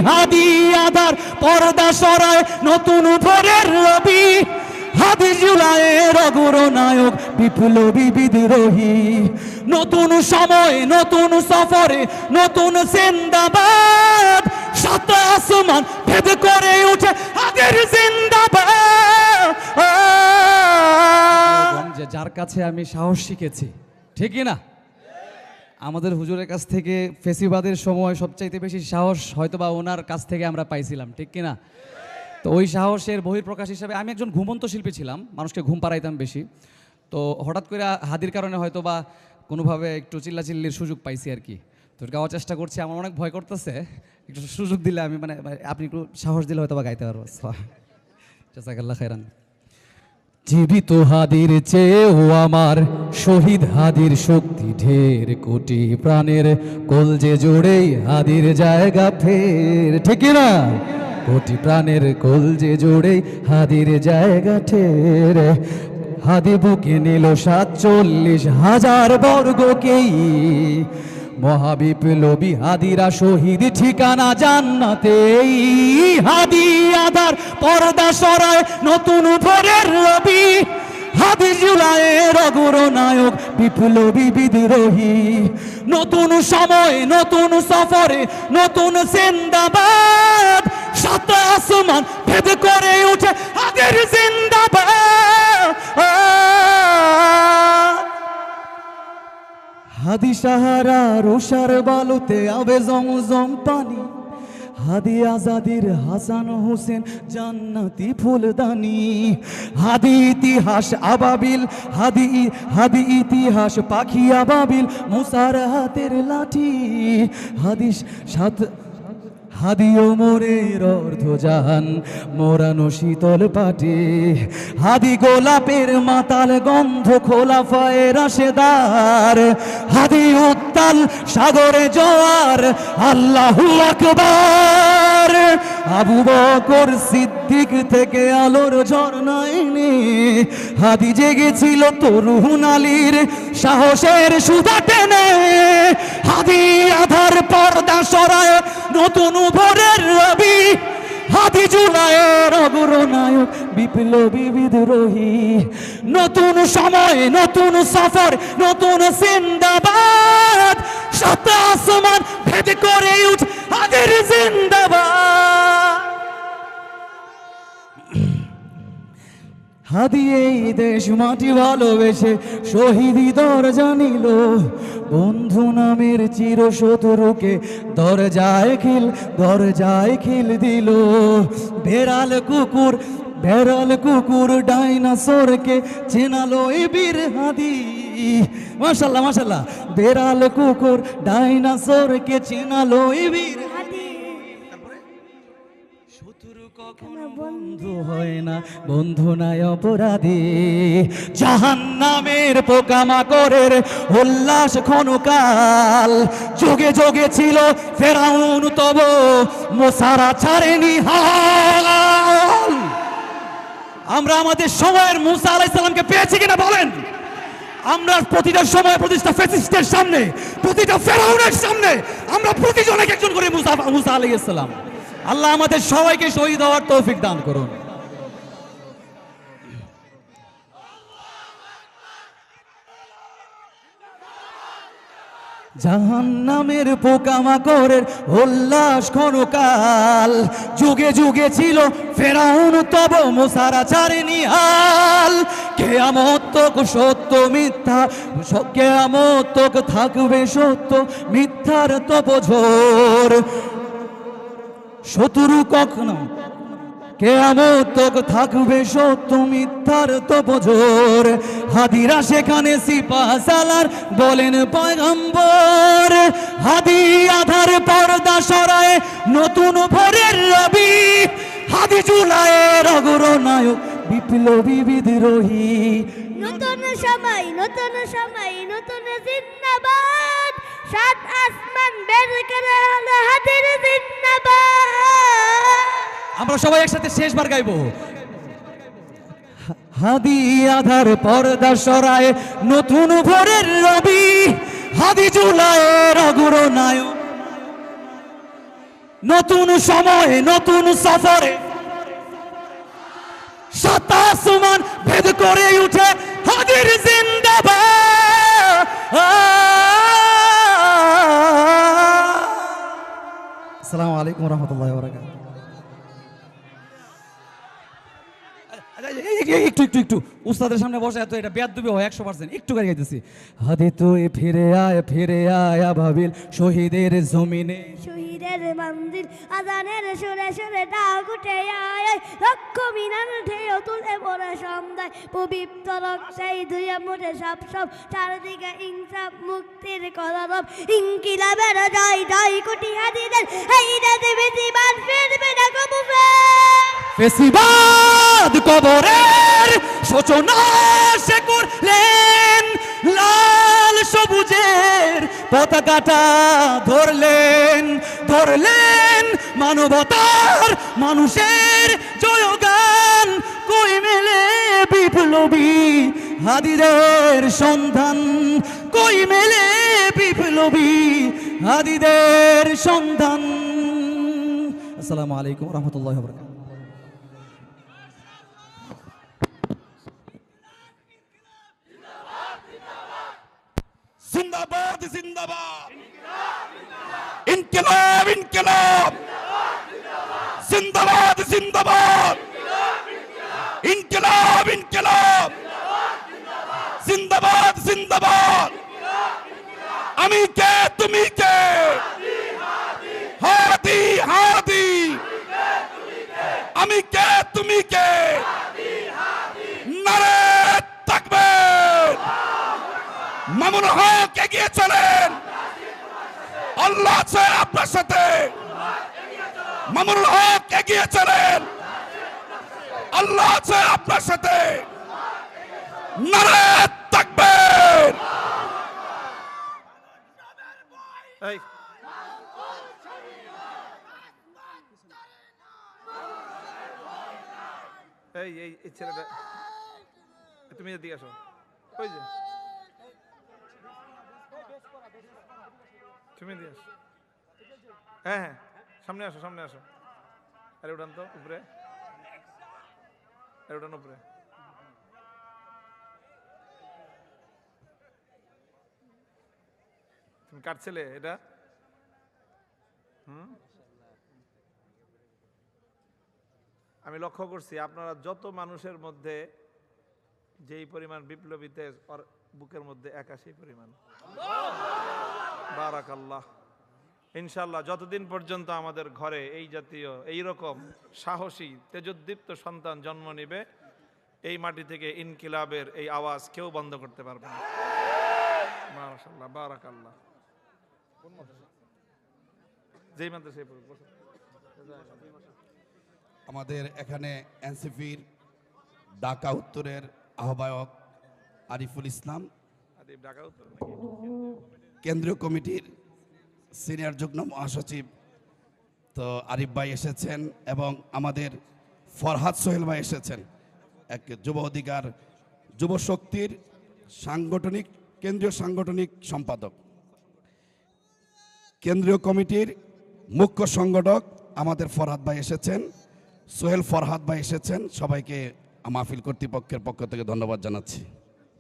হাদি আধার পর্দা সরায় নতুন ভোরের রবি, হাদি জুলাইয়ের অগ্রনায়ক বিপ্লবী বিদ্রোহী। নতুন সময় নতুন সফরে নতুন জিন্দাবাদ, সাত আসমান ভেদ করে উঠে হাদির জিন্দাবাদ। যে যার কাছে আমি সাহস শিখেছি, ঠিকই না? আমাদের হুজুরের কাছ থেকে ফেসিবাদের সময় সবচাইতে বেশি সাহস হয়তোবা ওনার কাছ থেকে আমরা পাইছিলাম, ঠিক কিনা? তো ওই সাহসের বহিঃপ্রকাশ হিসাবে আমি একজন ঘুমন্ত শিল্পী ছিলাম, মানুষকে ঘুম পাড়াইতাম বেশি। তো হঠাৎ করে হাদির কারণে হয়তোবা কোনোভাবে একটু চিল্লাচিল্লির সুযোগ পাইছি আর কি। তো গাওয়ার চেষ্টা করছি, আমার অনেক ভয় করতেছে, একটু সুযোগ দিলে আমি মানে আপনি একটু সাহস দিলে হয়তোবা গাইতে পারবো। জাযাকাল্লাহ খাইরান। জীবিত হাদির চেয়েও আমার শহীদ হাদির শক্তি ঢের, কোটি প্রাণের কলজে জোড়েই হাদির জায়গা ফের, ঠিক না? কোটি প্রাণের কলজে জোড়েই হাদির জায়গা ঠের। হাদি বুকে নিল 47,000 বর্গকেই, মহাবিপ্লবী হাদিরা শহীদ ঠিকানা জান্নাতেই। হাদি আধার পর্দা সরায় নতুন ভোরের রবি, হাদি জুলাইয়ের অগ্রনায়ক বিপ্লবী বিদ্রোহী। নতুন সময় নতুন সফরে নতুন জিন্দাবাদ, সাত আসমান ভেদ করে উঠে হাদির জিন্দাবাদ। হাদি সাহারা রুষার বালুতে আবে জমজম পানি, হাদি আজাদির হাসান হোসেন জান্নাতি ফুলদানি। হাদি ইতিহাস আবাবিল, হাদি ইতিহাস পাখি আবাবিল, মুসার হাতের লাঠি। হাদি সাত হাদি ওমরের অর্ধজাহান মোরানো শীতল পাটি। হাদি গোলাপের মাতাল গন্ধ খোলাফায়ে রাশেদার, হাদি উত্তাল সাগরে জোয়ার আল্লাহু আকবার। আবু বকর সিদ্দিক থেকে আলোর ঝর্ণা এনে হাদি জেগেছিল তরুণ আলীর সাহসের সুধা টেনে। হাদি আধার পর্দা সরায় নতুন ভোরের রবি, হাদি জুলাইয়ের অগ্রনায়ক বিপ্লবী বিদ্রোহী। নতুন সময় নতুন সফর নতুন জিন্দাবাদ, সাত আসমান ভেদ করে উঠ হাদির জিন্দাবাদ। হাদি এই দেশ মাটি ভালোবেসে শহীদি দরজা নিল, বন্ধু নামের চির শত্রুকে দরজায় খিল দিল। বেড়াল কুকুর ডাইনাসোরকে চেনালো এ বীর হাদি। মাশাআল্লাহ মাশাআল্লাহ। বেড়াল কুকুর ডাইনাসোরকে চেনালো এ বীর হাদি। শত্রু কখনো বন্ধু হয় না, বন্ধু নাই অপরাধী। জাহান্নামের পোকামাকড়ের উল্লাস ক্ষণকাল, যোগে যোগে ছিল ফেরাউন তব মোসারা ছাড়েনি হাল। আমরা আমাদের সময়ের মুসা আলাইহিস সালামকে পেয়েছি কিনা বলেন? আমরা প্রতিটা সময় প্রতিটা ফ্যাসিস্টের সামনে, প্রতিটা ফেরাউনের সামনে আমরা প্রতিজন একজন করে মুসা আলাইহিস সালাম। আল্লাহ আমাদের সবাইকে শহীদ হওয়ার তৌফিক দান করুন। জাহান্নামের পোকামাকড়ের উল্লাস ক্ষণকাল, যুগে যুগে ছিল ফেরাউন তব মুসারা ছাড়েনি হাল। কিয়ামত তক সত্য মিথ্যা, কিয়ামত তক থাকবে সত্য মিথ্যার তপঝড়। শত্রু কখনো কিয়ামত তক থাকবে সত্য মিথ্যার তপঝড়। হাদিরা সেখানে সিপাহ সালার বলেন পয়গম্বর। হাদি আধার পর্দা সরায় নতুন ভোরের রবি, হাদি জুলাইয়ের অগ্রনায়ক বিপ্লবী বিদ্রোহী। নতুন সময় নতুন সময় নতুন জিন্দাবাদ, সাত আসমান বের করে হলো হাদির জিন্দাবাদ। আমরা সবাই একসাথে শেষবার গাইবো। হাদি আধার পর্দা সরায় নতুন ভোরের রবি, হাদি জুলাইয়ের অগ্রনায়ক নতুন সময়ে নতুন সফরে সাত আসমান ভেদ করে উঠে হাজির জিন্দাবাদ। আসসালামু আলাইকুম রহমতুল্লাহ বারাকাতুহু। একটু একটু একটু উস্তাদের সামনে বসে এত এটা বেয়াদবি হয় 100%। একটু গাড়ি গাইতেছি। হাদি তুই ফিরে আয় আবাবিল শহীদের জমিনে, শহীদের মন্দির আজানের সুরে সুরে ডাক উঠে আয়, লক্ষ মিনার ঢেউ তুলে পড়ে সন্ধ্যায়, পবিত্র রক্তাই ধুয়ে মুঠে সব সব, চারদিকে ইনসাফ মুক্তির কলরব, ইনকিলাবের জয় জয় কোটি হাদিদের, এই রাতে বেশিবার ফিরবে না কবুবে। ফেসিবাদ কবরের সূচনা সে করলেন, লাল সবুজের পতাকাটা ধরলেন মানবতার মানুষের জয়গান, কই মেলে বিপ্লবী হাদিদের সন্ধান, কই মেলে বিপ্লবী হাদিদের সন্ধান। আসসালামু আলাইকুম রহমতুল্লাহ বারাকাতুহু। जिंदाबाद जिंदाबाद इनकलाब इनकलाब जिंदाबाद जिंदाबाद इनकलाब इनकलाब जिंदाबाद जिंदाबाद আমি কে তুমি কে হাদি হাদি আমি কে তুমি কে নারে তাকবীর মামুন হক এগিয়ে চলেন আল্লাহ আছে আপনার সাথে মামুন হক এগিয়ে চলেন আল্লাহ আছে আপনার সাথে নারে তাকবীর এই এই এই এই ছেলেটা তুমি এদিকে আসো ওই যে তুমি এদিকে আসো হ্যাঁ হ্যাঁ সামনে আসো আরে উঠান তো উপরে আরে উঠান উপরে তুমি কার ছেলে এটা আমি লক্ষ্য করছি আপনারা যত মানুষের মধ্যে যেই পরিমাণ বিপ্লবীতে বুকের মধ্যে একা সেই পরিমাণ বারাকাল্লাহ ইনশাআল্লাহ যতদিন পর্যন্ত আমাদের ঘরে এই জাতীয় এই রকম সাহসী তেজোদ্দীপ্ত সন্তান জন্ম নেবে এই মাটি থেকে ইনকিলাবের এই আওয়াজ কেউ বন্ধ করতে পারবে না মাশাআল্লাহ বারাকাল্লাহ যেই মাত্র সেই আমাদের এখানে এনসিপির ঢাকা উত্তরের আহ্বায়ক আরিফুল ইসলাম, ঢাকা উত্তর কেন্দ্রীয় কমিটির সিনিয়র যুগ্ম মহাসচিব তো আরিফ ভাই এসেছেন এবং আমাদের ফরহাদ সোহেল ভাই এসেছেন, এক যুব অধিকার যুব শক্তির কেন্দ্রীয় সাংগঠনিক সম্পাদক, কেন্দ্রীয় কমিটির মুখ্য সংগঠক আমাদের ফরহাদ ভাই এসেছেন, সোহেল ফরহাদ ভাই এসেছেন। সবাইকে মাহফিল কর্তৃপক্ষের পক্ষ থেকে ধন্যবাদ জানাচ্ছি।